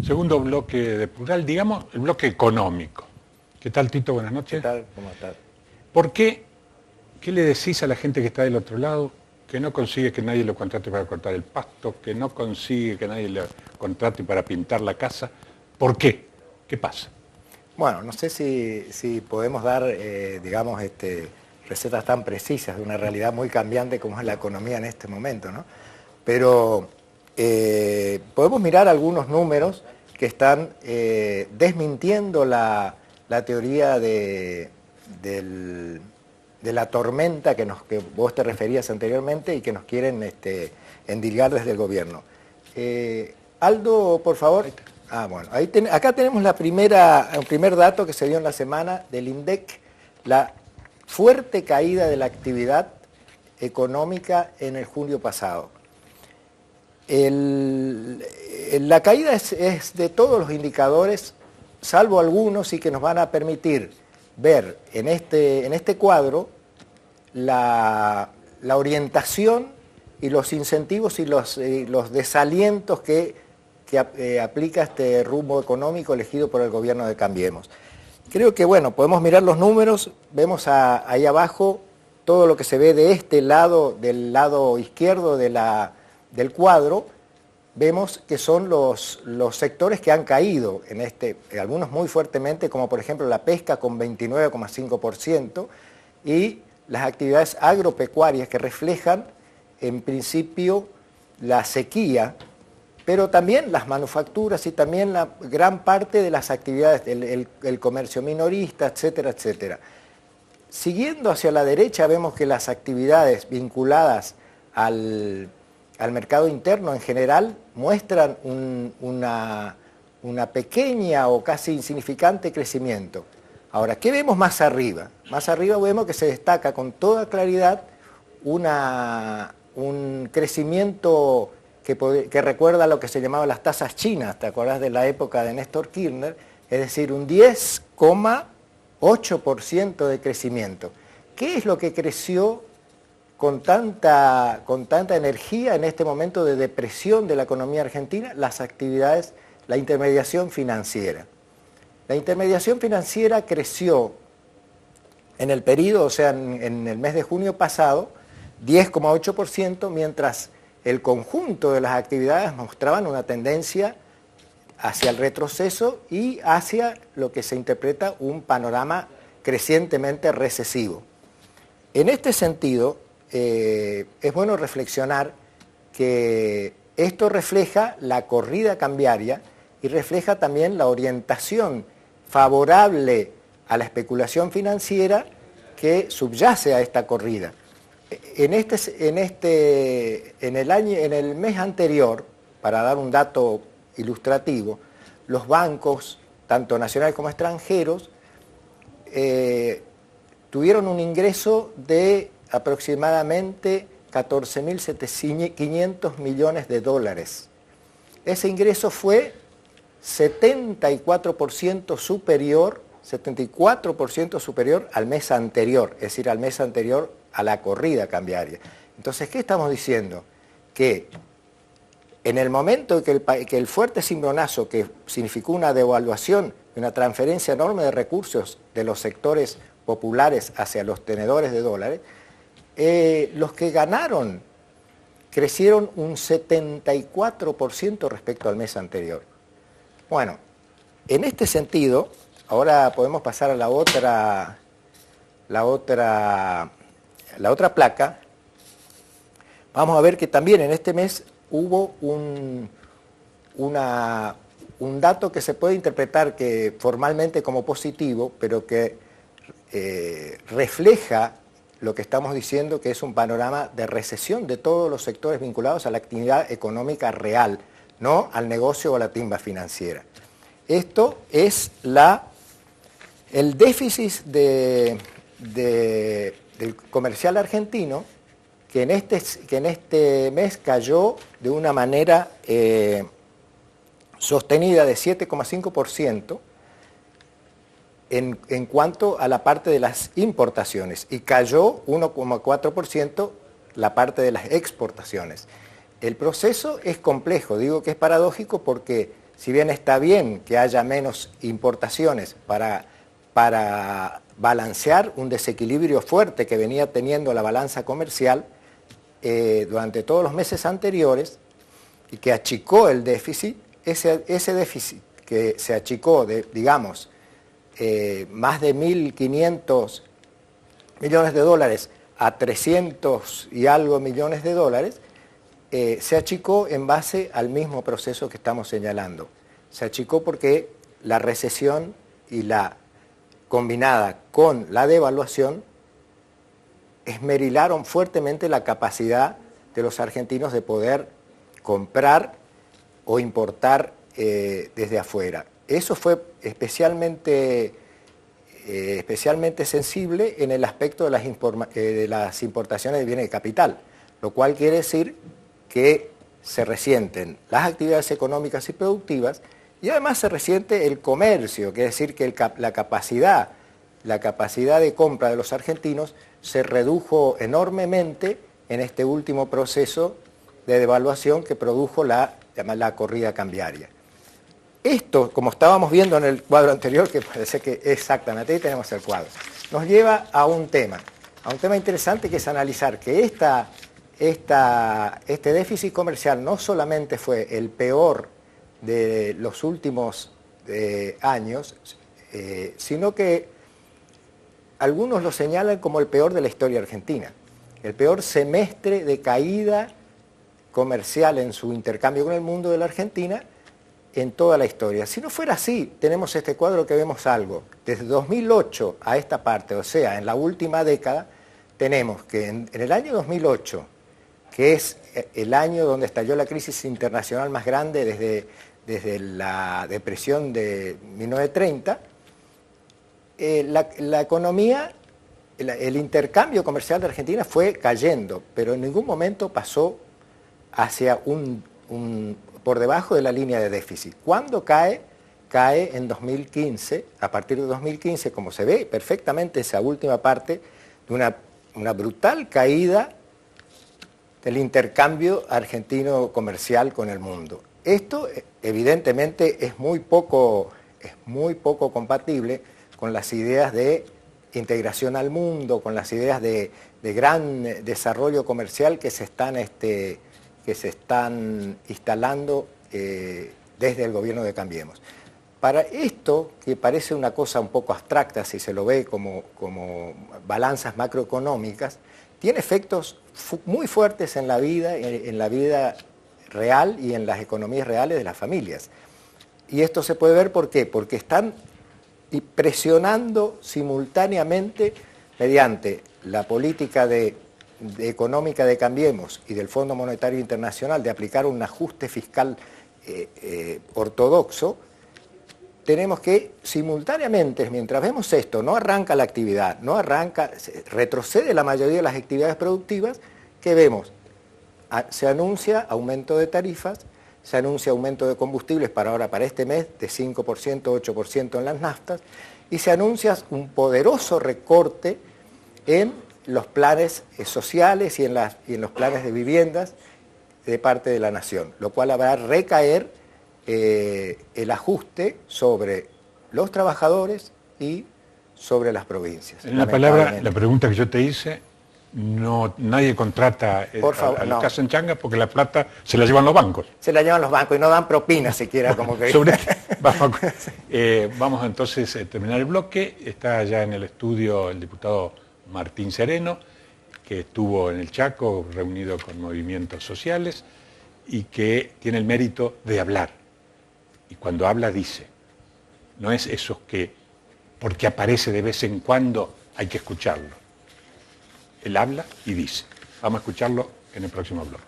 Segundo bloque de Plural, digamos el bloque económico. ¿Qué tal, Tito? Buenas noches. ¿Qué tal? ¿Cómo estás? ¿Por qué? ¿Qué le decís a la gente que está del otro lado? Que no consigue que nadie lo contrate para cortar el pasto, que no consigue que nadie lo contrate para pintar la casa. ¿Por qué? ¿Qué pasa? Bueno, no sé si podemos dar, digamos, recetas tan precisas de una realidad muy cambiante como es la economía en este momento, ¿no? Pero podemos mirar algunos números que están desmintiendo la teoría de la tormenta que vos te referías anteriormente y que nos quieren endilgar desde el gobierno. Aldo, por favor. Ah, bueno, acá tenemos el primer dato que se dio en la semana del INDEC, la fuerte caída de la actividad económica en el junio pasado. La caída es de todos los indicadores, salvo algunos, y que nos van a permitir ver en este cuadro la orientación y los incentivos y los desalientos que aplica este rumbo económico elegido por el gobierno de Cambiemos. Creo que, bueno, podemos mirar los números, vemos ahí abajo todo lo que se ve de este lado, del lado izquierdo del cuadro, vemos que son los sectores que han caído, algunos muy fuertemente, como por ejemplo la pesca con 29,5%, y las actividades agropecuarias que reflejan, en principio, la sequía, pero también las manufacturas y también la gran parte de las actividades, el comercio minorista, etcétera, etcétera. Siguiendo hacia la derecha vemos que las actividades vinculadas al mercado interno en general muestran una pequeña o casi insignificante crecimiento. Ahora, ¿qué vemos más arriba? Más arriba vemos que se destaca con toda claridad un crecimiento que recuerda lo que se llamaba las tasas chinas, ¿te acordás de la época de Néstor Kirchner? Es decir, un 10,8% de crecimiento. ¿Qué es lo que creció con tanta energía en este momento de depresión de la economía argentina? Las actividades, la intermediación financiera. La intermediación financiera creció en el periodo, o sea, en el mes de junio pasado, 10,8%, mientras el conjunto de las actividades mostraban una tendencia hacia el retroceso y hacia lo que se interpreta un panorama crecientemente recesivo. En este sentido, es bueno reflexionar que esto refleja la corrida cambiaria y refleja también la orientación favorable a la especulación financiera que subyace a esta corrida. En el mes anterior, para dar un dato ilustrativo, los bancos, tanto nacionales como extranjeros, tuvieron un ingreso de aproximadamente 14.500 millones de dólares. Ese ingreso fue 74% superior al mes anterior, es decir, al mes anterior a la corrida cambiaria. Entonces, ¿qué estamos diciendo? Que en el momento que el fuerte cimbronazo, que significó una devaluación, una transferencia enorme de recursos de los sectores populares hacia los tenedores de dólares, los que ganaron crecieron un 74% respecto al mes anterior. Bueno, en este sentido, ahora podemos pasar a la otra placa. Vamos a ver que también en este mes hubo un dato que se puede interpretar que formalmente como positivo, pero que refleja lo que estamos diciendo, que es un panorama de recesión de todos los sectores vinculados a la actividad económica real, no al negocio o a la timba financiera. Esto es el déficit del comercial argentino, que en este mes cayó de una manera sostenida de 7,5% en cuanto a la parte de las importaciones y cayó 1,4% la parte de las exportaciones. El proceso es complejo, digo que es paradójico porque si bien está bien que haya menos importaciones para balancear un desequilibrio fuerte que venía teniendo la balanza comercial durante todos los meses anteriores y que achicó el déficit, ese déficit que se achicó de, digamos, más de 1.500 millones de dólares a 300 y algo millones de dólares, se achicó en base al mismo proceso que estamos señalando. Se achicó porque la recesión y la combinada con la devaluación esmerilaron fuertemente la capacidad de los argentinos de poder comprar o importar desde afuera. Eso fue especialmente sensible en el aspecto de las importaciones de bienes de capital, lo cual quiere decir que se resienten las actividades económicas y productivas y además se resiente el comercio, quiere decir que la capacidad de compra de los argentinos se redujo enormemente en este último proceso de devaluación que produjo la corrida cambiaria. Esto, como estábamos viendo en el cuadro anterior, que parece que exactamente ahí tenemos el cuadro, nos lleva a un tema interesante que es analizar que este déficit comercial no solamente fue el peor de los últimos años, sino que algunos lo señalan como el peor de la historia argentina, el peor semestre de caída comercial en su intercambio con el mundo de la Argentina en toda la historia. Si no fuera así, tenemos este cuadro que vemos algo. Desde 2008 a esta parte, o sea, en la última década, tenemos que en el año 2008, que es el año donde estalló la crisis internacional más grande desde la depresión de 1930, la economía, el intercambio comercial de Argentina fue cayendo, pero en ningún momento pasó hacia por debajo de la línea de déficit. ¿Cuándo cae? Cae en 2015, a partir de 2015, como se ve perfectamente esa última parte, de una brutal caída del intercambio argentino comercial con el mundo. Esto evidentemente es muy poco compatible con las ideas de integración al mundo, con las ideas de gran desarrollo comercial que se están instalando desde el gobierno de Cambiemos. Para esto, que parece una cosa un poco abstracta si se lo ve como balanzas macroeconómicas, tiene efectos muy fuertes en la vida real y en las economías reales de las familias. Y esto se puede ver ¿por qué? Porque están presionando simultáneamente mediante la política económica de Cambiemos y del Fondo Monetario Internacional de aplicar un ajuste fiscal ortodoxo. Tenemos que simultáneamente, mientras vemos esto, no arranca la actividad, retrocede la mayoría de las actividades productivas que vemos. Se anuncia aumento de tarifas, se anuncia aumento de combustibles para este mes de 5%, 8% en las naftas, y se anuncia un poderoso recorte en los planes sociales y en los planes de viviendas de parte de la nación, lo cual va a recaer el ajuste sobre los trabajadores y sobre las provincias. En una palabra, la pregunta que yo te hice, nadie contrata a los Casanchanga porque la plata se la llevan los bancos. Se la llevan los bancos y no dan propina siquiera, como que... Vamos entonces a terminar el bloque. Está ya en el estudio el diputado Martín Sereno, que estuvo en el Chaco reunido con movimientos sociales y que tiene el mérito de hablar. Y cuando habla dice, no es esos que porque aparece de vez en cuando hay que escucharlo. Él habla y dice. Vamos a escucharlo en el próximo bloque.